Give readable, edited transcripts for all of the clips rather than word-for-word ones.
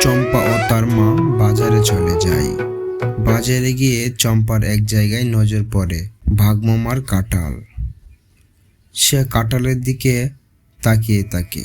চম্পা ও তার মা বাজারে চলে যায়। বাজারে গিয়ে চম্পার এক জায়গায় নজর পড়ে ভাগমামার কাঁঠাল। সে কাঁঠালের দিকে তাকিয়ে থাকে।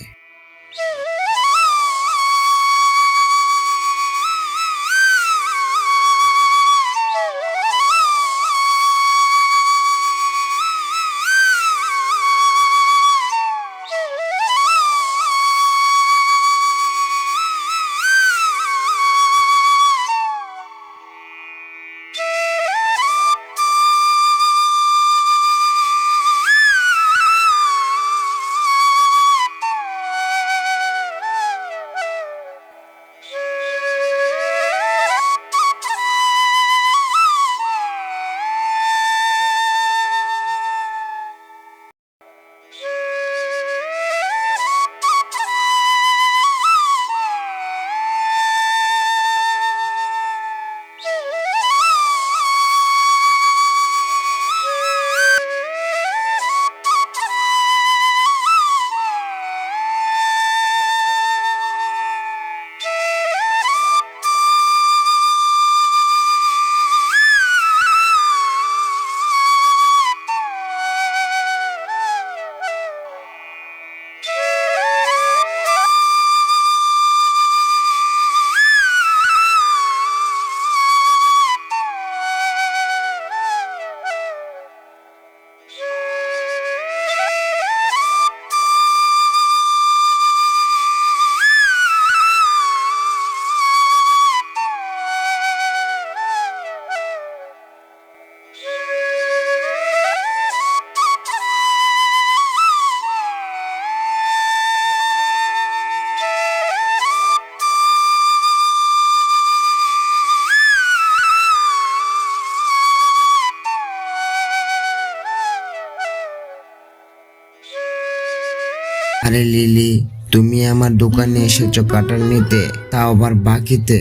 আরে লিলি, তুমি আমার দোকানে এসেছো কাঁঠাল নিতে, তাও আবার বাকিতে।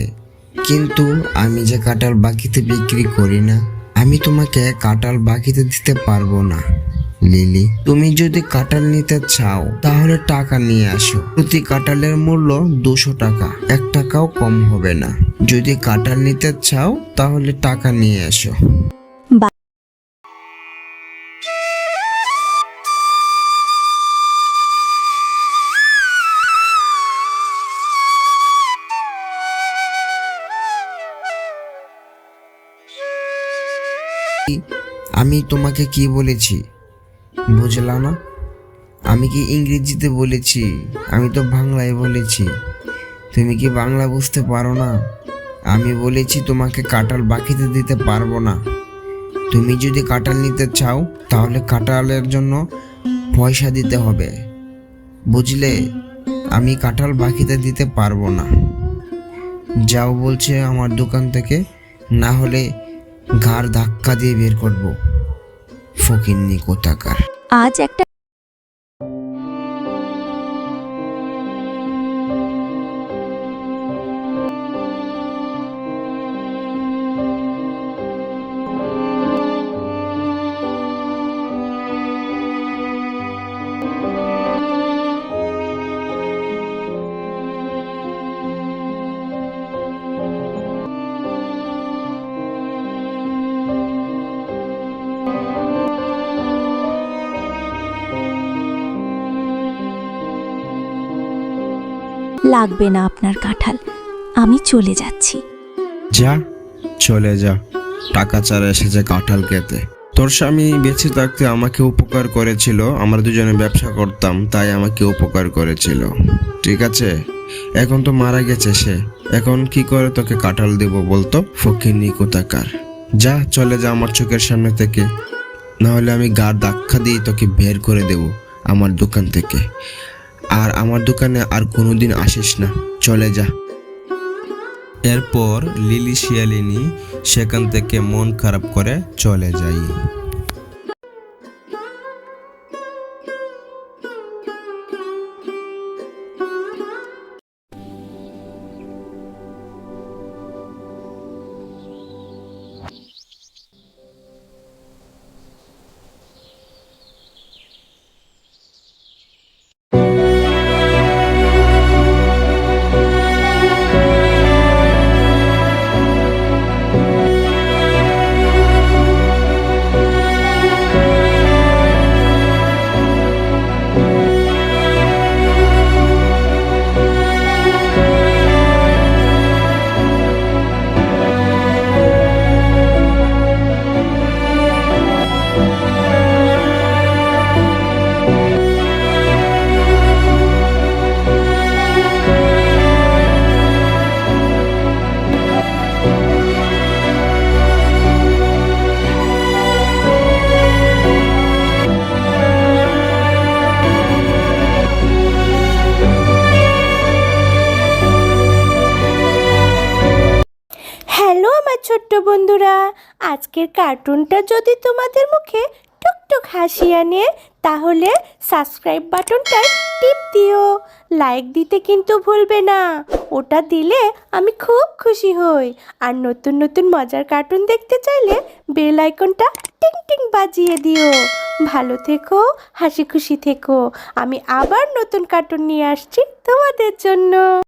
কিন্তু আমি যে কাঁঠাল বাকিতে বিক্রি করি না, আমি তোমাকে কাঁঠাল বাকিতে দিতে পারবো না। লিলি, তুমি যদি কাঁঠাল নিতে চাও তাহলে টাকা নিয়ে আসো। প্রতি কাঁঠালের মূল্য 200 টাকা, 1 টাকাও কম হবে না। যদি কাঁঠাল নিতে চাও তাহলে টাকা নিয়ে আসো। আমি তোমাকে কি বলেছি বুঝলা না? আমি কি ইংরেজিতে বলেছি? আমি তো বাংলায় বলেছি। তুমি কি বাংলা বুঝতে পারো না? আমি বলেছি তোমাকে কাঁঠাল বাকিতে দিতে পারবো না। তুমি যদি কাঁঠাল নিতে চাও তাহলে কাঁঠালের জন্য পয়সা দিতে হবে, বুঝলে? আমি কাঁঠাল বাকিতে দিতে পারবো না। যাও বলছে আমার দোকান থেকে, না হলে ঘাড় ধাক্কা দিয়ে বের করবো। ফকিন্নি কোথাকার। আজ একটা লাগবে না আপনার কাঁঠাল, আমি চলে যাচ্ছি। যা, চলে যা। টাকা ছাড়া এসেছে কাঁঠাল খেতে। তোর স্বামী বেঁচে থাকতে আমাকে উপকার করেছিল, আমরা দুজনে ব্যবসা করতাম, তাই আমাকে উপকার করেছিল। ঠিক আছে, এখন তো মারা গেছে সে, এখন কি করে তোকে কাঁঠাল দেব বলতো? ফকিন্নি কোথাকার। যা, চলে যা আমার চোখের সামনে থেকে, না হলে আমি গাড় ধাক্কা দিয়ে তোকে বের করে দেব আমার দোকান থেকে। আর আমার দোকানে আর কোনোদিন আসিস না, চলে যা। এরপর লিলি শিয়ালিনী সেখান থেকে মন খারাপ করে চলে যায়। হ্যালো আমার ছোট্ট বন্ধুরা, আজকের কার্টুনটা যদি তোমাদের মুখে টুকটুক হাসি আনে তাহলে সাবস্ক্রাইব বাটনটায় টিপ দিও। লাইক দিতে কিন্তু ভুলবে না, ওটা দিলে আমি খুব খুশি হই। আর নতুন নতুন মজার কার্টুন দেখতে চাইলে বেল আইকনটা টিং টিং বাজিয়ে দিও। ভালো থেকো, হাসি খুশি থেকো। আমি আবার নতুন কার্টুন নিয়ে আসছি তোমাদের জন্য।